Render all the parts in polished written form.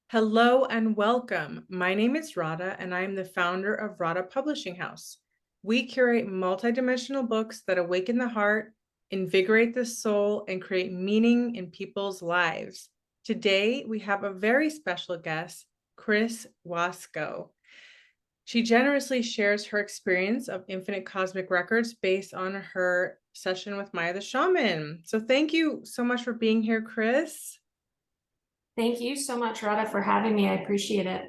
Hello and welcome. My name is Radha, and I am the founder of Radhaa Publishing House. We curate multidimensional books that awaken the heart, invigorate the soul, and create meaning in people's lives. Today, we have a very special guest, Chris Wasco. She generously shares her experience of infinite cosmic records based on her session with Maya the Shaman. So thank you so much for being here, Chris. Thank you so much, Radha, for having me. I appreciate it.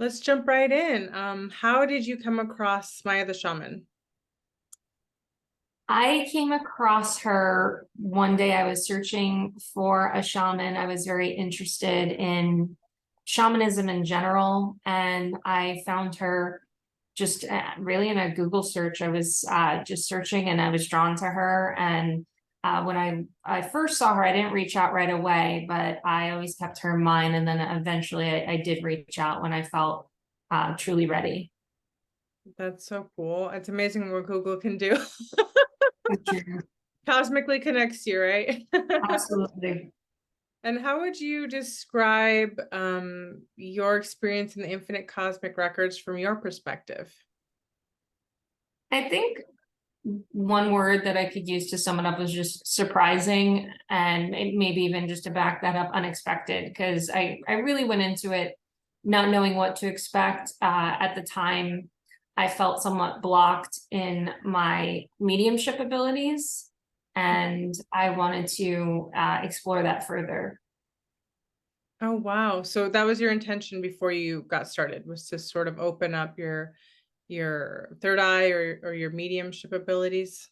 Let's jump right in. How did you come across Maya the Shaman? I came across her one day. I was searching for a shaman. I was very interested in shamanism in general, and I found her just really in a Google search. I was just searching and I was drawn to her. And when I first saw her, I didn't reach out right away, but I always kept her in mind. And then eventually I did reach out when I felt truly ready. That's so cool. It's amazing what Google can do. True. Cosmically connects you, right? Absolutely. And how would you describe your experience in the infinite cosmic records from your perspective? I think one word that I could use to sum it up was just surprising, and maybe even just to back that up, unexpected, because I really went into it not knowing what to expect. At the time, I felt somewhat blocked in my mediumship abilities, and I wanted to explore that further. Oh, wow. So that was your intention before you got started, was to sort of open up your third eye or your mediumship abilities?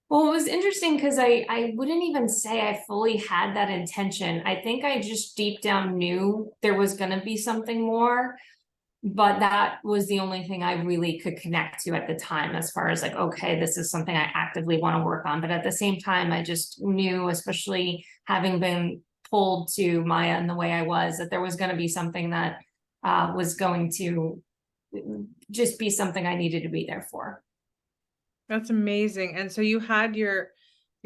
Well, it was interesting because I wouldn't even say I fully had that intention. I think I just deep down knew there was going to be something more, but that was the only thing I really could connect to at the time, as far as like, okay, this is something I actively want to work on. But at the same time, I just knew, especially having been pulled to Maya in the way I was, that there was going to be something that was going to just be something I needed to be there for. That's amazing. And so you had your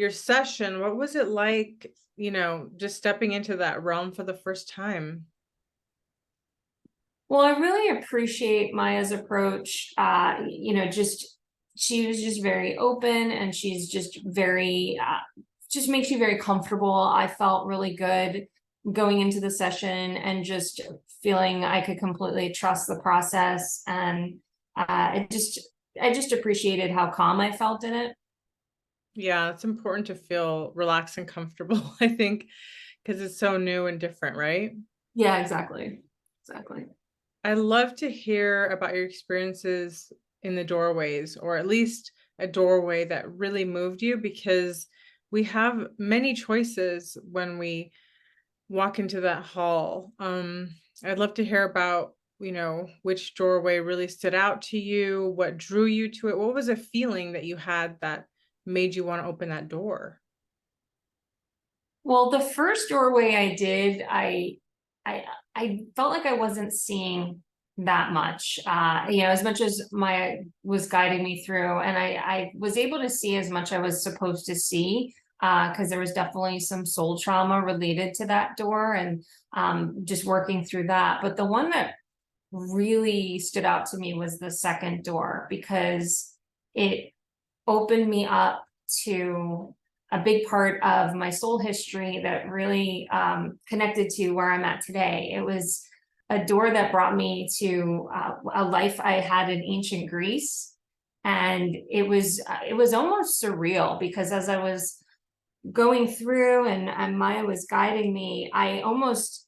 session. What was it like, just stepping into that realm for the first time? Well, I really appreciate Maya's approach. Just she was just very open, and she's just very just makes you very comfortable. I felt really good going into the session and just feeling I could completely trust the process, and I just appreciated how calm I felt in it. Yeah, it's important to feel relaxed and comfortable, I think, because it's so new and different, right? Yeah, exactly. Exactly. I love to hear about your experiences in the doorways, or at least a doorway that really moved you, because we have many choices when we walk into that hall. I'd love to hear about, which doorway really stood out to you, what drew you to it, what was a feeling that you had that made you want to open that door? Well, the first doorway I did, I I felt like I wasn't seeing that much. As much as Maya was guiding me through, and I was able to see as much I was supposed to see, because there was definitely some soul trauma related to that door, and just working through that. But the one that really stood out to me was the second door, because it opened me up to a big part of my soul history that really connected to where I'm at today. It was a door that brought me to a life I had in ancient Greece, and it was almost surreal, because as I was going through and Maya was guiding me, I almost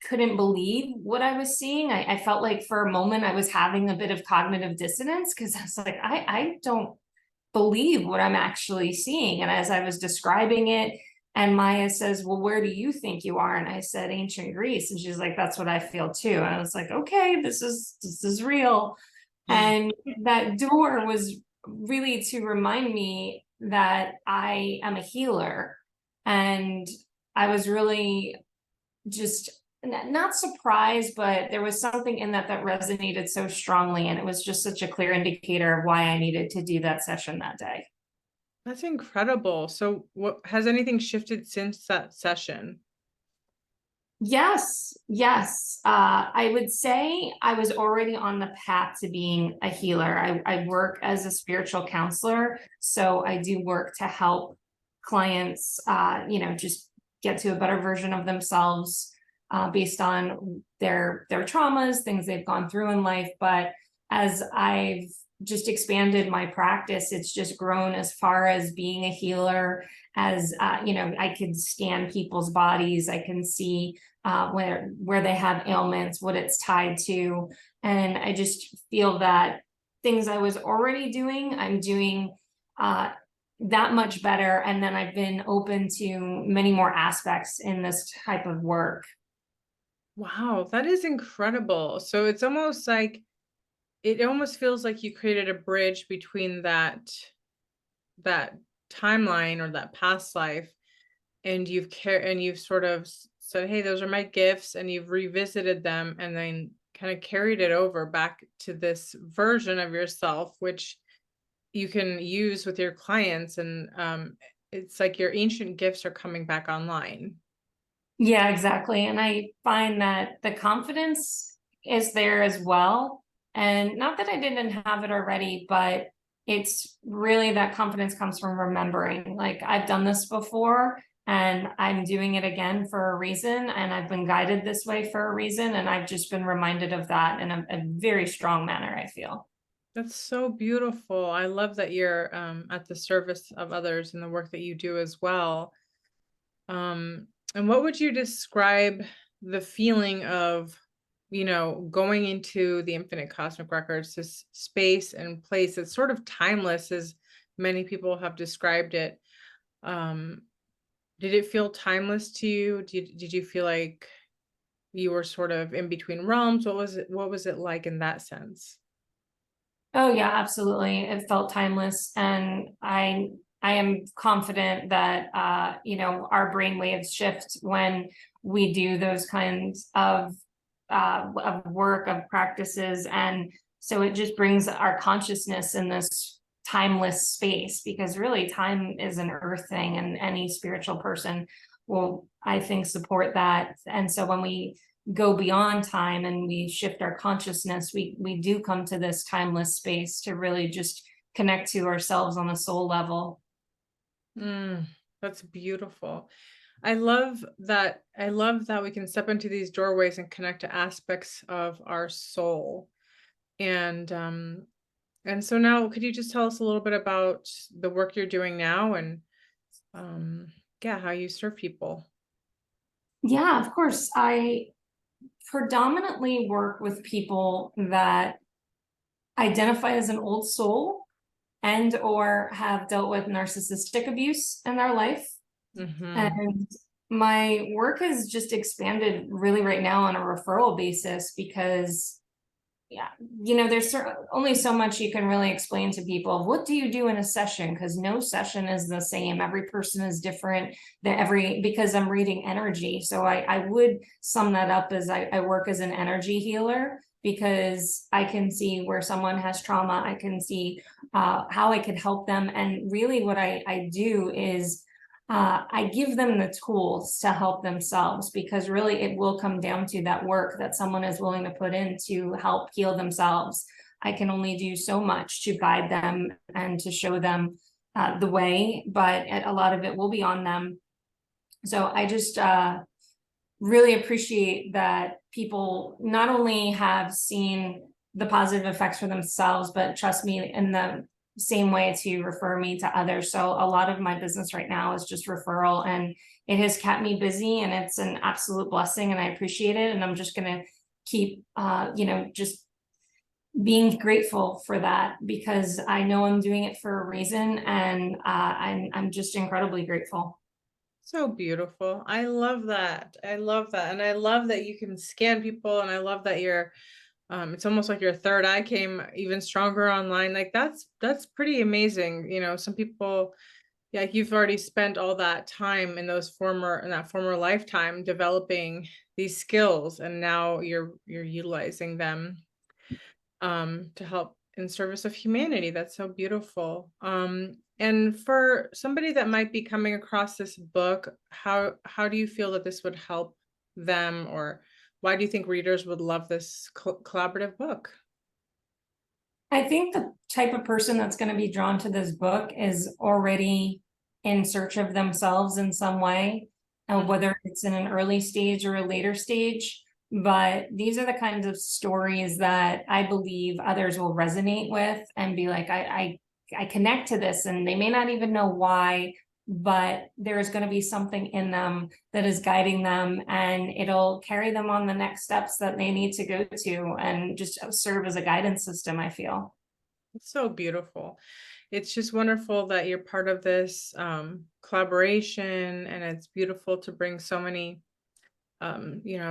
couldn't believe what I was seeing. I felt like for a moment I was having a bit of cognitive dissonance, because I was like, I don't believe what I'm actually seeing. And as I was describing it, and Maya says, well, where do you think you are? And I said, ancient Greece. And she's like, that's what I feel too. And I was like, okay, this is real. And that door was really to remind me that I am a healer. And I was really just not surprised, but there was something in that that resonated so strongly. And it was just such a clear indicator of why I needed to do that session that day. That's incredible. So what has anything shifted since that session? Yes, yes. I would say I was already on the path to being a healer. I work as a spiritual counselor, so I do work to help clients, just get to a better version of themselves, based on their traumas, things they've gone through in life. But as I've just expanded my practice, it's just grown as far as being a healer, as I can scan people's bodies, I can see where they have ailments, what it's tied to. And I just feel that things I was already doing, I'm doing uh, that much better. And then I've been open to many more aspects in this type of work. Wow, that is incredible. So it's almost like it almost feels like you created a bridge between that timeline or that past life, and you've sort of said, hey, those are my gifts, and you've revisited them and then kind of carried it over back to this version of yourself, which you can use with your clients. And it's like your ancient gifts are coming back online. Yeah, exactly. And I find that the confidence is there as well. And not that I didn't have it already, but it's really that confidence comes from remembering, like, I've done this before and I'm doing it again for a reason. And I've been guided this way for a reason. And I've just been reminded of that in a very strong manner, I feel. That's so beautiful. I love that you're at the service of others in the work that you do as well. And what would you describe the feeling of, going into the infinite cosmic records, this space and place? It's sort of timeless, as many people have described it. Um, did it feel timeless to you? Did you feel like you were sort of in between realms? What was it like in that sense? Oh yeah, absolutely. It felt timeless, and I am confident that our brain waves shift when we do those kinds of work, of practices. And so it just brings our consciousness in this timeless space, because really time is an earth thing, and any spiritual person will, I think, support that. And so when we go beyond time and we shift our consciousness, we do come to this timeless space to really just connect to ourselves on a soul level. Mm, that's beautiful. I love that we can step into these doorways and connect to aspects of our soul. And so now could you just tell us a little bit about the work you're doing now, and um yeah, how you serve people? Yeah, of course. I predominantly work with people that identify as an old soul and or have dealt with narcissistic abuse in their life. Mm-hmm. And my work has just expanded really right now on a referral basis, because yeah, there's only so much you can really explain to people. What do you do in a session? Because no session is the same. Every person is different. Because I'm reading energy. So I would sum that up as I work as an energy healer, because I can see where someone has trauma. I can see how I could help them. And really what I do is I give them the tools to help themselves, because really it will come down to that work that someone is willing to put in to help heal themselves. I can only do so much to guide them and to show them the way, but a lot of it will be on them. So I just really appreciate that people not only have seen the positive effects for themselves, but trust me in the same way to refer me to others. So a lot of my business right now is just referral, and it has kept me busy, and it's an absolute blessing, and I appreciate it. And I'm just going to keep, just being grateful for that, because I know I'm doing it for a reason, and I'm just incredibly grateful. So beautiful. I love that. I love that. And I love that you can scan people, and I love that you're it's almost like your third eye came even stronger online. Like that's pretty amazing. Some people, yeah, like you've already spent all that time in that former lifetime developing these skills, and now you're utilizing them to help in service of humanity. That's so beautiful. And for somebody that might be coming across this book, how do you feel that this would help them, or why do you think readers would love this collaborative book? I think the type of person that's going to be drawn to this book is already in search of themselves in some way, whether it's in an early stage or a later stage. But these are the kinds of stories that I believe others will resonate with and be like, I connect to this, and they may not even know why, but there's going to be something in them that is guiding them, and it'll carry them on the next steps that they need to go to, and just serve as a guidance system, I feel. It's so beautiful. It's just wonderful that you're part of this collaboration, and it's beautiful to bring so many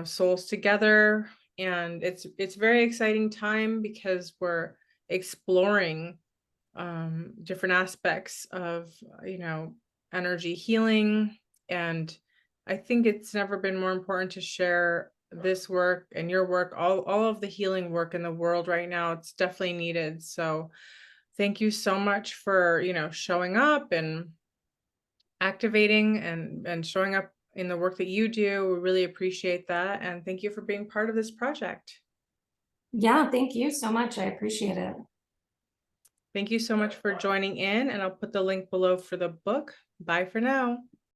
souls together. And it's very exciting time because we're exploring different aspects of energy healing. And I think it's never been more important to share this work and your work, all of the healing work in the world right now. It's definitely needed. So thank you so much for showing up and activating and showing up in the work that you do. We really appreciate that, and thank you for being part of this project. Yeah, thank you so much. I appreciate it. Thank you so much for joining in, and I'll put the link below for the book. Bye for now.